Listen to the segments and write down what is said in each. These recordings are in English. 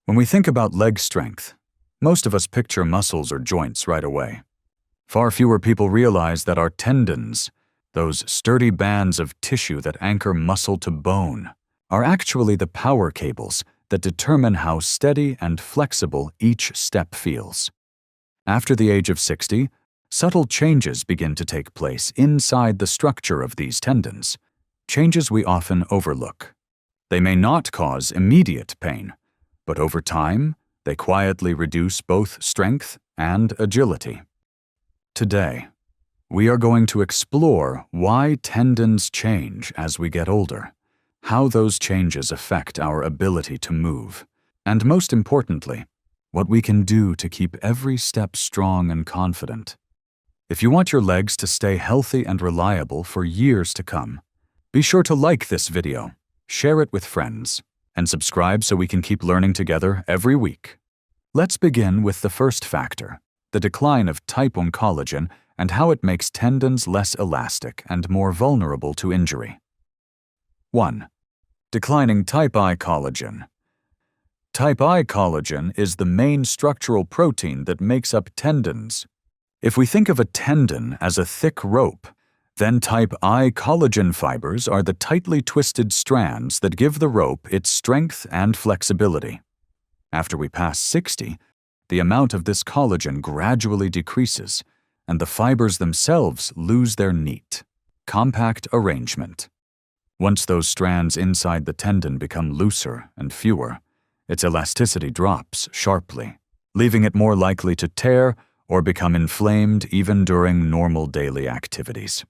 When we think about leg strength, most of us picture muscles or joints right away. Far fewer people realize that our tendons, those sturdy bands of tissue that anchor muscle to bone, are actually the power cables that determine how steady and flexible each step feels. After the age of 60, subtle changes begin to take place inside the structure of these tendons, changes we often overlook. They may not cause immediate pain, but over time, they quietly reduce both strength and agility. Today, we are going to explore why tendons change as we get older, how those changes affect our ability to move, and most importantly, what we can do to keep every step strong and confident. If you want your legs to stay healthy and reliable for years to come, be sure to like this video, share it with friends, and subscribe so we can keep learning together every week. Let's begin with the first factor, the decline of type 1 collagen and how it makes tendons less elastic and more vulnerable to injury. 1. Declining type I collagen. Type I collagen is the main structural protein that makes up tendons. If we think of a tendon as a thick rope, then type I collagen fibers are the tightly twisted strands that give the rope its strength and flexibility. After we pass 60, the amount of this collagen gradually decreases, and the fibers themselves lose their neat, compact arrangement. Once those strands inside the tendon become looser and fewer, its elasticity drops sharply, leaving it more likely to tear or become inflamed even during normal daily activities.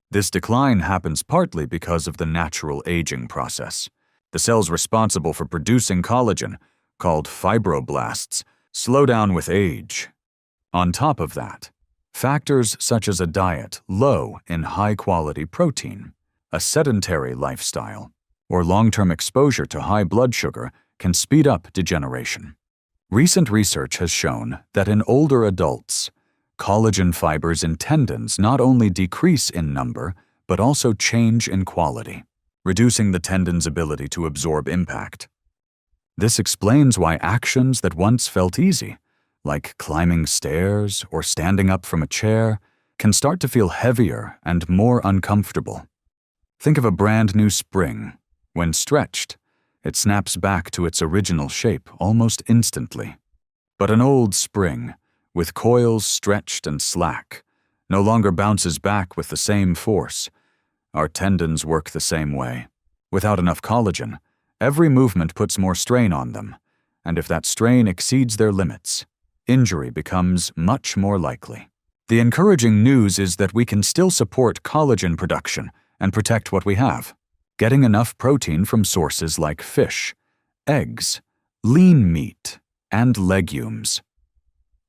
This decline happens partly because of the natural aging process. The cells responsible for producing collagen, called fibroblasts, slow down with age. On top of that, factors such as a diet low in high-quality protein, a sedentary lifestyle, or long-term exposure to high blood sugar can speed up degeneration. Recent research has shown that in older adults, collagen fibers in tendons not only decrease in number, but also change in quality, reducing the tendon's ability to absorb impact. This explains why actions that once felt easy, like climbing stairs or standing up from a chair, can start to feel heavier and more uncomfortable. Think of a brand new spring. When stretched, it snaps back to its original shape almost instantly. But an old spring, with coils stretched and slack, no longer bounces back with the same force. Our tendons work the same way. Without enough collagen, every movement puts more strain on them, and if that strain exceeds their limits, injury becomes much more likely. The encouraging news is that we can still support collagen production and protect what we have, getting enough protein from sources like fish, eggs, lean meat, and legumes,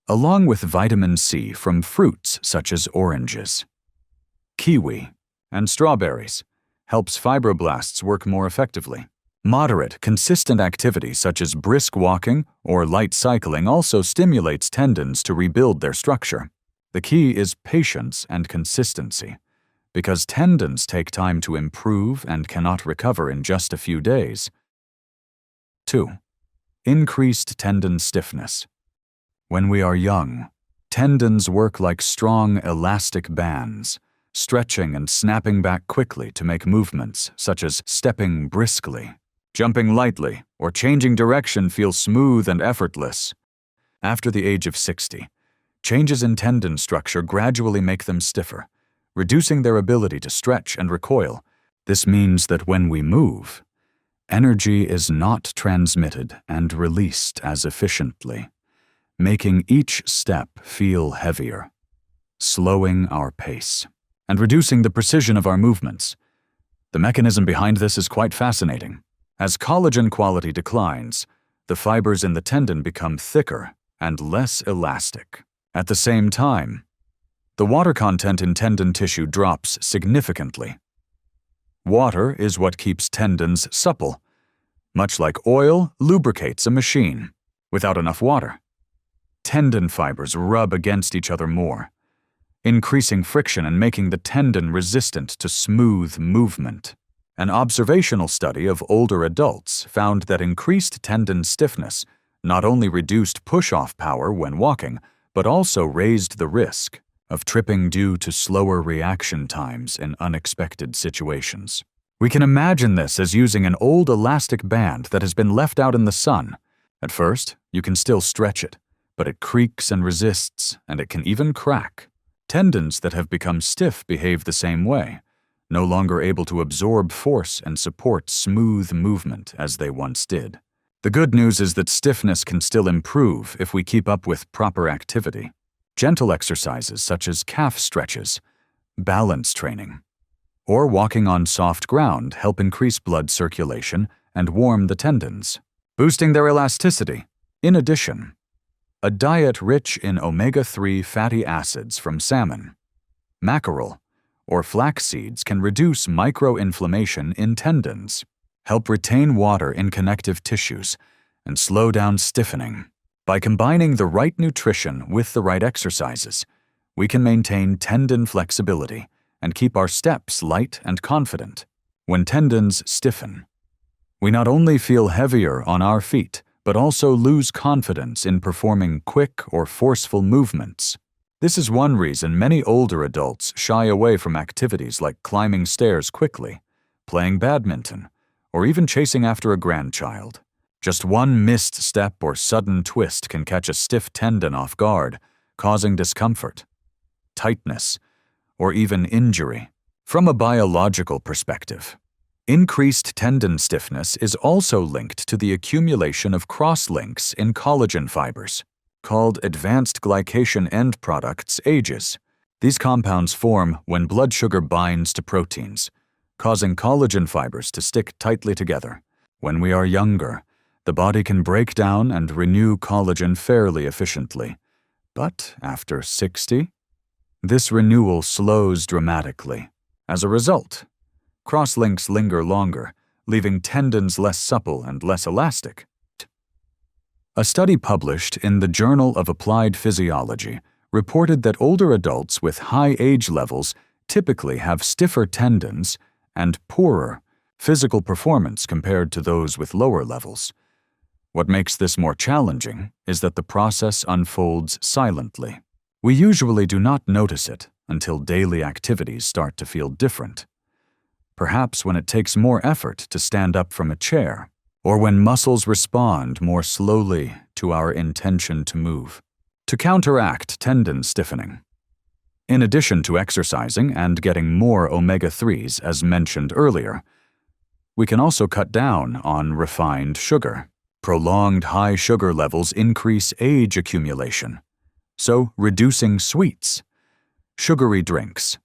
along with vitamin C from fruits such as oranges. Kiwi and strawberries helps fibroblasts work more effectively. Moderate, consistent activity such as brisk walking or light cycling also stimulates tendons to rebuild their structure. The key is patience and consistency, because tendons take time to improve and cannot recover in just a few days. 2. Increased tendon stiffness. When we are young, tendons work like strong elastic bands, stretching and snapping back quickly to make movements such as stepping briskly, jumping lightly, or changing direction feel smooth and effortless. After the age of 60, changes in tendon structure gradually make them stiffer, reducing their ability to stretch and recoil. This means that when we move, energy is not transmitted and released as efficiently, making each step feel heavier, slowing our pace, and reducing the precision of our movements. The mechanism behind this is quite fascinating. As collagen quality declines, the fibers in the tendon become thicker and less elastic. At the same time, the water content in tendon tissue drops significantly. Water is what keeps tendons supple. Much like oil lubricates a machine. Without enough water, tendon fibers rub against each other more, increasing friction and making the tendon resistant to smooth movement. An observational study of older adults found that increased tendon stiffness not only reduced push-off power when walking, but also raised the risk of tripping due to slower reaction times in unexpected situations. We can imagine this as using an old elastic band that has been left out in the sun. At first, you can still stretch it, but it creaks and resists, and it can even crack. Tendons that have become stiff behave the same way, no longer able to absorb force and support smooth movement as they once did. The good news is that stiffness can still improve if we keep up with proper activity. Gentle exercises such as calf stretches, balance training, or walking on soft ground help increase blood circulation and warm the tendons, boosting their elasticity. In addition, a diet rich in omega-3 fatty acids from salmon, mackerel, or flax seeds can reduce microinflammation in tendons, help retain water in connective tissues, and slow down stiffening. By combining the right nutrition with the right exercises, we can maintain tendon flexibility and keep our steps light and confident. When tendons stiffen, we not only feel heavier on our feet, but also lose confidence in performing quick or forceful movements. This is one reason many older adults shy away from activities like climbing stairs quickly, playing badminton, or even chasing after a grandchild. Just one missed step or sudden twist can catch a stiff tendon off guard, causing discomfort, tightness, or even injury. From a biological perspective, increased tendon stiffness is also linked to the accumulation of cross-links in collagen fibers, called advanced glycation end products, AGEs. These compounds form when blood sugar binds to proteins, causing collagen fibers to stick tightly together. When we are younger, the body can break down and renew collagen fairly efficiently. But after 60, this renewal slows dramatically. As a result, crosslinks linger longer, leaving tendons less supple and less elastic. A study published in the Journal of Applied Physiology reported that older adults with high age levels typically have stiffer tendons and poorer physical performance compared to those with lower levels. What makes this more challenging is that the process unfolds silently. We usually do not notice it until daily activities start to feel different. Perhaps when it takes more effort to stand up from a chair, or when muscles respond more slowly to our intention to move. To counteract tendon stiffening, in addition to exercising and getting more omega-3s as mentioned earlier, we can also cut down on refined sugar. Prolonged high sugar levels increase age accumulation, so reducing sweets, sugary drinks,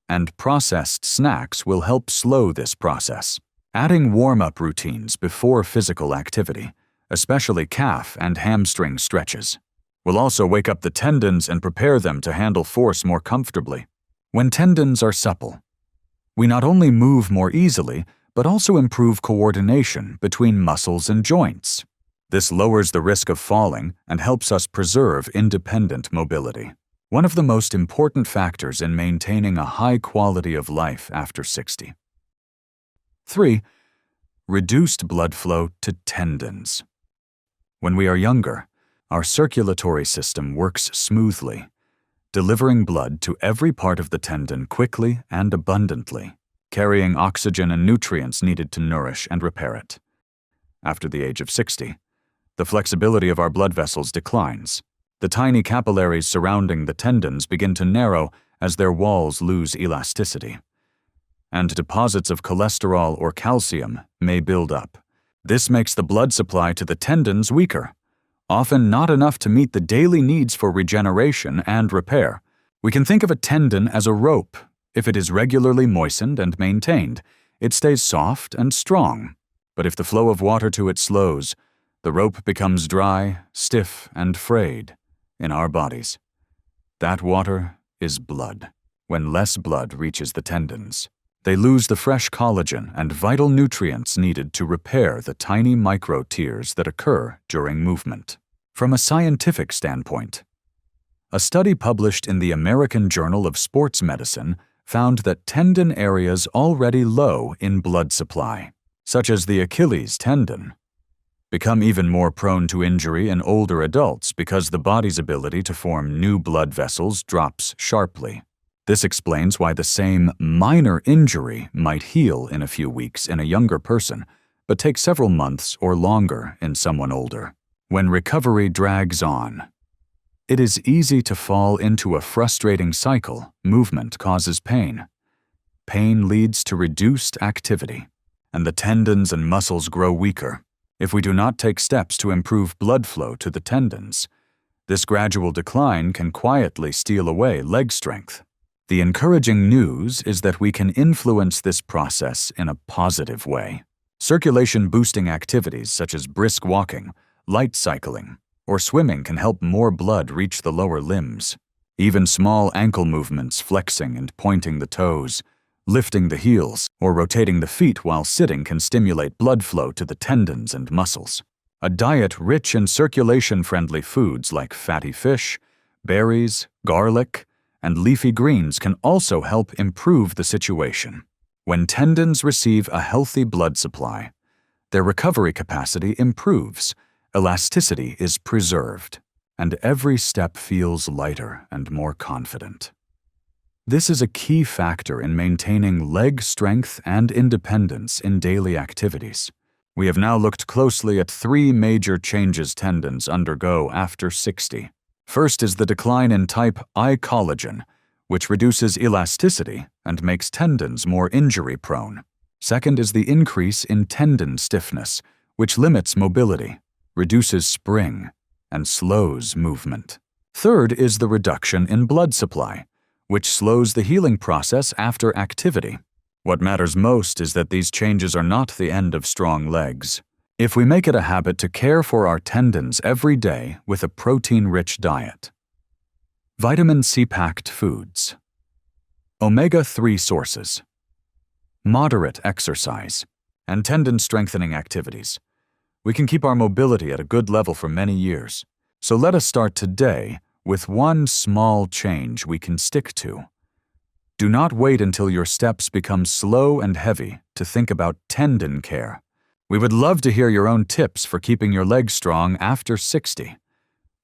and processed snacks will help slow this process. Adding warm-up routines before physical activity, especially calf and hamstring stretches, will also wake up the tendons and prepare them to handle force more comfortably. When tendons are supple, we not only move more easily, but also improve coordination between muscles and joints. This lowers the risk of falling and helps us preserve independent mobility, one of the most important factors in maintaining a high quality of life after 60. 3. Reduced blood flow to tendons. When we are younger, our circulatory system works smoothly, delivering blood to every part of the tendon quickly and abundantly, carrying oxygen and nutrients needed to nourish and repair it. After the age of 60, the flexibility of our blood vessels declines. The tiny capillaries surrounding the tendons begin to narrow as their walls lose elasticity, and deposits of cholesterol or calcium may build up. This makes the blood supply to the tendons weaker, often not enough to meet the daily needs for regeneration and repair. We can think of a tendon as a rope. If it is regularly moistened and maintained, it stays soft and strong. But if the flow of water to it slows, the rope becomes dry, stiff, and frayed in our bodies. That water is blood. When less blood reaches the tendons, they lose the fresh collagen and vital nutrients needed to repair the tiny micro tears that occur during movement. From a scientific standpoint, a study published in the American Journal of Sports Medicine found that tendon areas already low in blood supply, such as the Achilles tendon, become even more prone to injury in older adults because the body's ability to form new blood vessels drops sharply. This explains why the same minor injury might heal in a few weeks in a younger person, but take several months or longer in someone older. When recovery drags on, it is easy to fall into a frustrating cycle. Movement causes pain. Pain leads to reduced activity, and the tendons and muscles grow weaker. If we do not take steps to improve blood flow to the tendons, this gradual decline can quietly steal away leg strength. The encouraging news is that we can influence this process in a positive way. Circulation-boosting activities such as brisk walking, light cycling, or swimming can help more blood reach the lower limbs. Even small ankle movements, flexing and pointing the toes, lifting the heels, or rotating the feet while sitting can stimulate blood flow to the tendons and muscles. A diet rich in circulation-friendly foods like fatty fish, berries, garlic, and leafy greens can also help improve the situation. When tendons receive a healthy blood supply, their recovery capacity improves, elasticity is preserved, and every step feels lighter and more confident. This is a key factor in maintaining leg strength and independence in daily activities. We have now looked closely at 3 major changes tendons undergo after 60. First is the decline in type I collagen, which reduces elasticity and makes tendons more injury-prone. Second is the increase in tendon stiffness, which limits mobility, reduces spring, and slows movement. Third is the reduction in blood supply, which slows the healing process after activity. What matters most is that these changes are not the end of strong legs. If we make it a habit to care for our tendons every day with a protein-rich diet, vitamin C-packed foods, omega-3 sources, moderate exercise, and tendon-strengthening activities, we can keep our mobility at a good level for many years. So let us start today with one small change we can stick to. Do not wait until your steps become slow and heavy to think about tendon care. We would love to hear your own tips for keeping your legs strong after 60.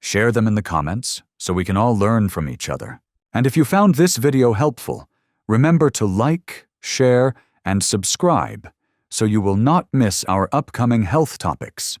Share them in the comments so we can all learn from each other. And if you found this video helpful, remember to like, share, and subscribe so you will not miss our upcoming health topics.